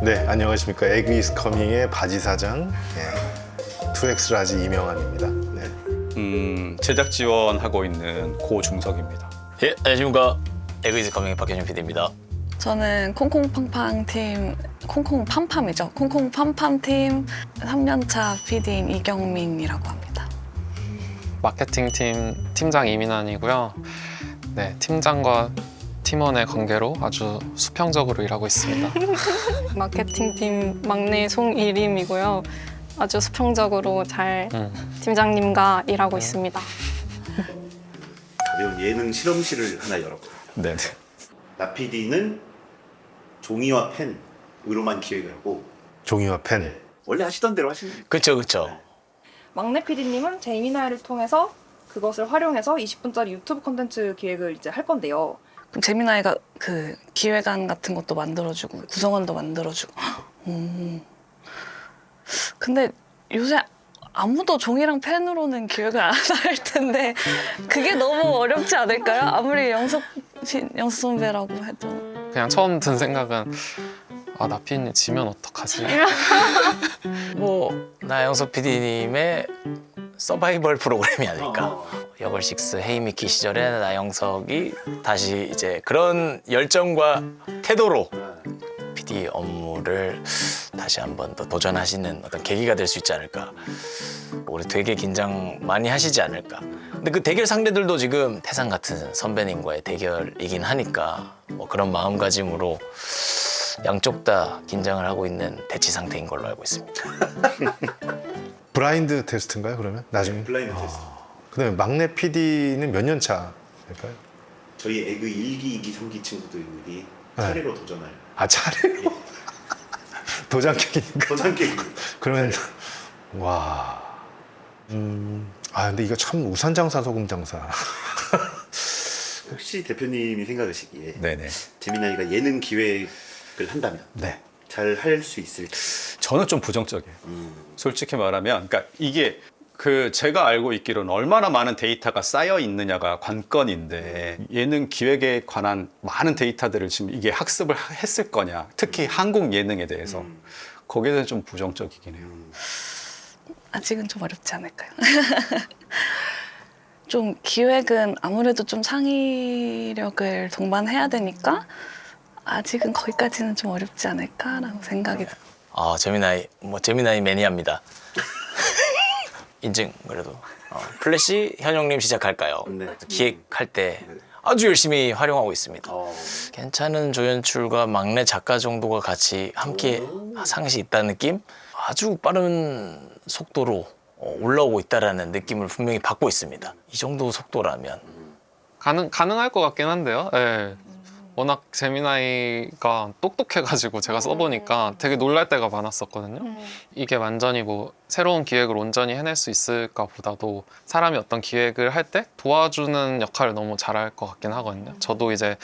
네, 안녕하십니까. 에그 이즈 커밍의 바지 사장 2X 라지 이명환입니다. 네. 제작 지원하고 있는 고중석입니다. 예, 안녕하십니까. 에그이즈 커밍의 박현준 PD입니다. 저는 콩콩팡팡 팀, 콩콩팜팜이죠. 콩콩팜팜 팀 3년차 PD인 이경민이라고 합니다. 마케팅 팀 팀장 이민환이고요. 네, 팀장과 팀원의 관계로 아주 수평적으로 일하고 있습니다. 마케팅팀 막내 송이림이고요. 아주 수평적으로 잘 팀장님과 일하고 있습니다. 가벼운 예능 실험실을 하나 열었거든요. 네. 나 PD는 종이와 펜으로만 기획을 하고 종이와 펜. 원래 하시던 대로 하시는 거예요. 그렇죠. 막내 PD님은 제미나이를 통해서 그것을 활용해서 20분짜리 유튜브 콘텐츠 기획을 이제 할 건데요. 그럼 재미나이가 그 기획안 같은 것도 만들어주고 구성원도 만들어주고. 근데 요새 아무도 종이랑 펜으로는 기획을 안 할 텐데 그게 너무 어렵지 않을까요? 아무리 영석 선배라고 해도. 그냥 처음 든 생각은 나피님 지면 어떡하지? 나영석 PD님의 서바이벌 프로그램이 아닐까. 여걸식스 헤이미키 시절에 나영석이 다시 이제 그런 열정과 태도로 PD 업무를 다시 한번 더 도전하시는 어떤 계기가 될 수 있지 않을까. 우리 되게 긴장 많이 하시지 않을까. 근데 그 대결 상대들도 지금 태산 같은 선배님과의 대결이긴 하니까 뭐 그런 마음가짐으로 양쪽 다 긴장을 하고 있는 대치 상태인 걸로 알고 있습니다. 브라인드 테스트인가요, 그러면? 나중에? 블라인드 테스트. 그다음에 막내 PD는 몇 년 차일까요? 저희 에그 1기, 2기, 3기 친구들이 차례로 도전할. 차례로? 도장 깨기니까. 도전 게임. 그러면 와. 근데 이거 참 우산장사 소금장사. 혹시 대표님이 생각하시기에 네네. 재미나이가 예능 기획을 한다면 네. 잘 할 수 있을지. 저는 좀 부정적이에요. 솔직히 말하면, 그러니까 이게 제가 알고 있기로는 얼마나 많은 데이터가 쌓여 있느냐가 관건인데 예능 기획에 관한 많은 데이터들을 지금 이게 학습을 했을 거냐, 특히 한국 예능에 대해서 거기에 대해서 좀 부정적이긴 해요. 아직은 좀 어렵지 않을까요? 좀 기획은 아무래도 좀 창의력을 동반해야 되니까 아직은 거기까지는 좀 어렵지 않을까라고 생각이 들어요. 재미나이 매니아입니다. 인증 그래도. 플래시 현영님 시작할까요? 네. 기획할 때 아주 열심히 활용하고 있습니다. 괜찮은 조연출과 막내 작가 정도가 같이 함께 상시 있다는 느낌? 아주 빠른 속도로 올라오고 있다는 느낌을 분명히 받고 있습니다. 이 정도 속도라면 가능할 것 같긴 한데요. 네. 워낙 재미나이가 똑똑해가지고 제가 써보니까 되게 놀랄 때가 많았었거든요. 이게 완전히 뭐 새로운 기획을 온전히 해낼 수 있을까 보다도 사람이 어떤 기획을 할 때 도와주는 역할을 너무 잘할 것 같긴 하거든요. 저도 이제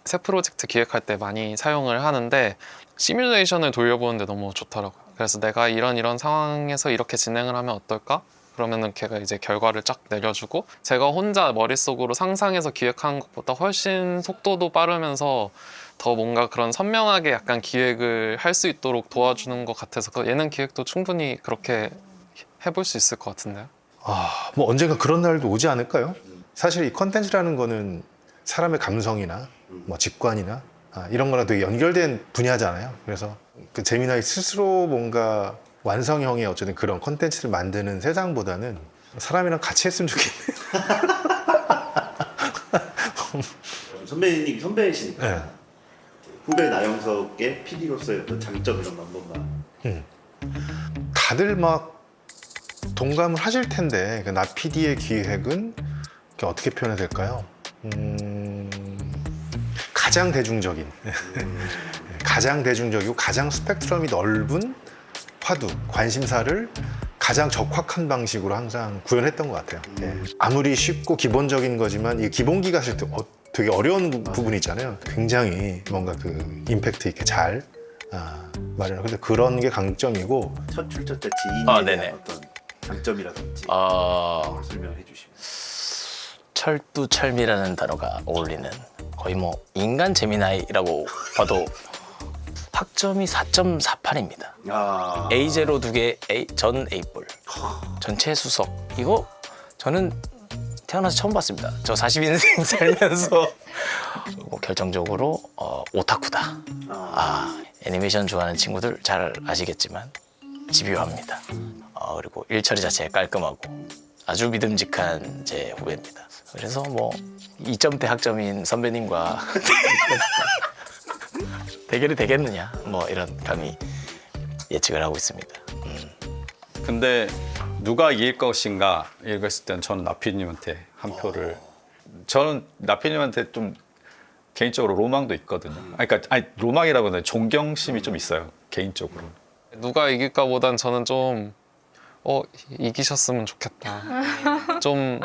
새 프로젝트 기획할 때 많이 사용을 하는데 시뮬레이션을 돌려보는데 너무 좋더라고요. 그래서 내가 이런 상황에서 이렇게 진행을 하면 어떨까? 그러면은 걔가 이제 결과를 쫙 내려주고 제가 혼자 머릿속으로 상상해서 기획하는 것보다 훨씬 속도도 빠르면서 더 뭔가 그런 선명하게 약간 기획을 할 수 있도록 도와주는 것 같아서 그 예능 기획도 충분히 그렇게 해볼 수 있을 것 같은데요. 뭐 언젠가 그런 날도 오지 않을까요? 사실 이 컨텐츠라는 거는 사람의 감성이나 뭐 직관이나 이런 거랑 되게 연결된 분야잖아요. 그래서 그 재미나이 스스로 뭔가 완성형의 어쨌든 그런 컨텐츠를 만드는 세상보다는 사람이랑 같이 했으면 좋겠네요. 선배님이 선배이시니까 네. 후배 나영석의 PD로서의 어떤 장점 이런 거 한 번만. 다들 막 동감을 하실 텐데 나 PD의 기획은 어떻게 표현해야 될까요? 가장 대중적인 가장 대중적이고 가장 스펙트럼이 넓은 화두, 관심사를 가장 적확한 방식으로 항상 구현했던 것 같아요. 아무리 쉽고 기본적인 거지만 이 기본기가 사실 되게 어려운 부분이 있잖아요. 굉장히 뭔가 그 임팩트 있게 잘 마련하고 근데 그런 게 강점이고 첫 출처 때 지인에 네네. 대한 어떤 장점이라든지 설명해 주시면. 철두철미라는 단어가 어울리는 거의 뭐 인간 재미나이라고 봐도 학점이 4.48입니다. 아. A0 2개, 전 A볼. 전체 수석. 이거 저는 태어나서 처음 봤습니다. 저 40인생 살면서 결정적으로 오타쿠다. 애니메이션 좋아하는 친구들 잘 아시겠지만 집요합니다. 그리고 일처리 자체가 깔끔하고 아주 믿음직한 제 후배입니다. 그래서 뭐 2점대 학점인 선배님과 대결이 되겠느냐 뭐 이런 감히 예측을 하고 있습니다. 근데 누가 이길 것인가 읽었을 때는 저는 나피님한테 한 표를. 저는 나피님한테 좀 개인적으로 로망도 있거든요. 그러니까 아니 로망이라고 하면 존경심이 좀 있어요. 개인적으로. 누가 이길까 보단 저는 좀 이기셨으면 좋겠다. 좀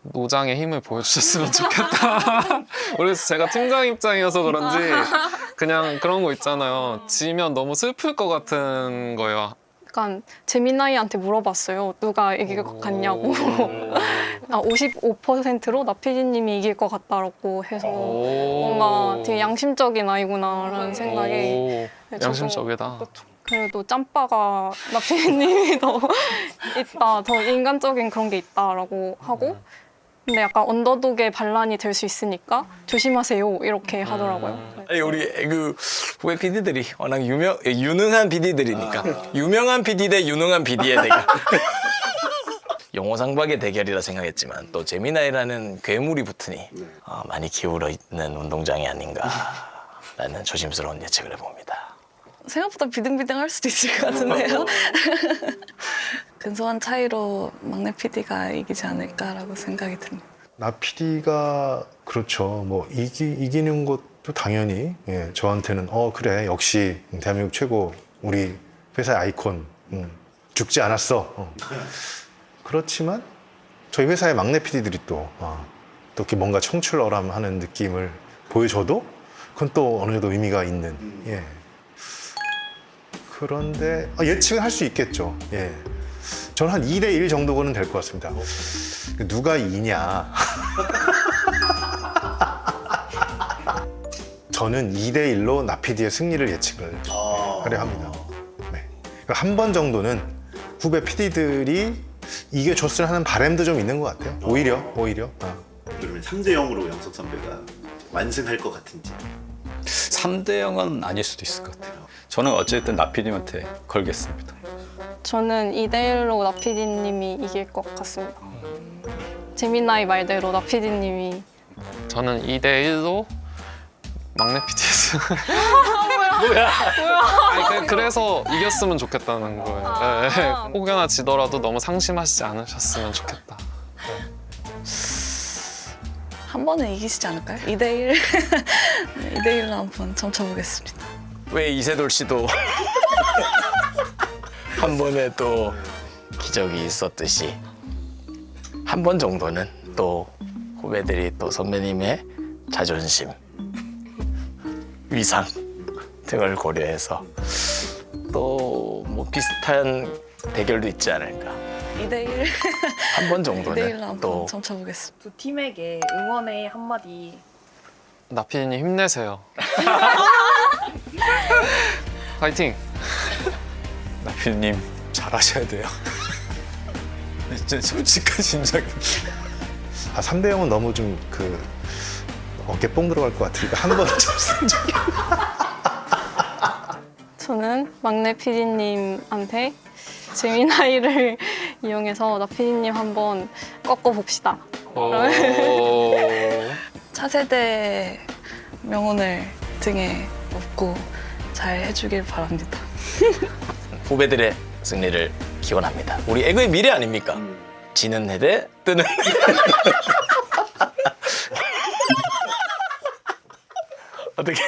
노장의 힘을 보여주셨으면 좋겠다. 그래서 제가 팀장 입장이어서 그런지 그냥 그런 거 있잖아요. 지면 너무 슬플 것 같은 거예요. 약간 재민아이한테 물어봤어요. 누가 이길 것 같냐고. 55%로 나피디님이 이길 것 같다라고 해서 뭔가 되게 양심적인 아이구나라는 생각이. 네, 저도 양심적이다. 그래도 짬바가 나피디님이 더 있다, 더 인간적인 그런 게 있다라고 하고, 근데 약간 언더독의 반란이 될 수 있으니까 조심하세요 이렇게 하더라고요. 아니 우리 그 후배 PD들이 워낙 유능한 PD들이니까 유명한 PD 대 유능한 PD의 대결. 용호상박의 대결이라 생각했지만 또 재미나이라는 괴물이 붙으니 많이 기울어 있는 운동장이 아닌가라는 조심스러운 예측을 해봅니다. 생각보다 비등비등할 수도 있을 것 같은데요. 근소한 차이로 막내 PD가 이기지 않을까라고 생각이 듭니다. 나 PD가 그렇죠. 뭐 이기는 것도 당연히 저한테는 그래 역시 대한민국 최고 우리 회사의 아이콘 죽지 않았어. 그렇지만 저희 회사의 막내 PD들이 또 이렇게 뭔가 청출어람하는 느낌을 보여줘도 그건 또 어느 정도 의미가 있는. 그런데 예측은 할 수 있겠죠. 저는 한 2대1 정도는 될 것 같습니다. 누가 이냐? 저는 2대1로 나피디의 승리를 예측을 하려 합니다. 한 번 정도는 후배 PD들이 이겨줬으면 하는 바람도 좀 있는 것 같아요. 오히려. 그러면 3대0으로 영석 선배가 완승할 것 같은지. 3대 0은 아닐 수도 있을 것 같아요. 저는 어쨌든 나피님한테 걸겠습니다. 저는 2대1로 나피디님이 이길 것 같습니다. 재민아이 말대로 나피디님이. 저는 2대1로 막내 PD에서 아니, 그래서 이겼으면 좋겠다는 거예요. 혹여나 지더라도 너무 상심하시지 않으셨으면 좋겠다. 한 번은 이기시지 않을까요? 2대1. 2대1로 한번 점쳐보겠습니다. 왜 이세돌 씨도 한 번에 또 기적이 있었듯이 한 번 정도는 또 후배들이 또 선배님의 자존심, 위상 등을 고려해서 또 뭐 비슷한 대결도 있지 않을까. 2대1. 한 번 2대1로 정도는 한번 또 점쳐보겠습니다. 두 팀에게 응원의 한마디. 나피디님 힘내세요. 파이팅! 나피님 잘하셔야 돼요. 진짜 솔직한 심정이. 3대0은 너무 좀 어깨 뽕 들어갈 것 같으니까 한 번은 좀 쓰는 적이. 저는 막내 PD님한테 재미나이를 이용해서 나피디님 한번 꺾어봅시다. 차세대 명언을 등에 업고 잘 해주길 바랍니다. 후배들의 승리를 기원합니다. 우리 애그의 미래 아닙니까? 지는 해대 뜨는 어떻게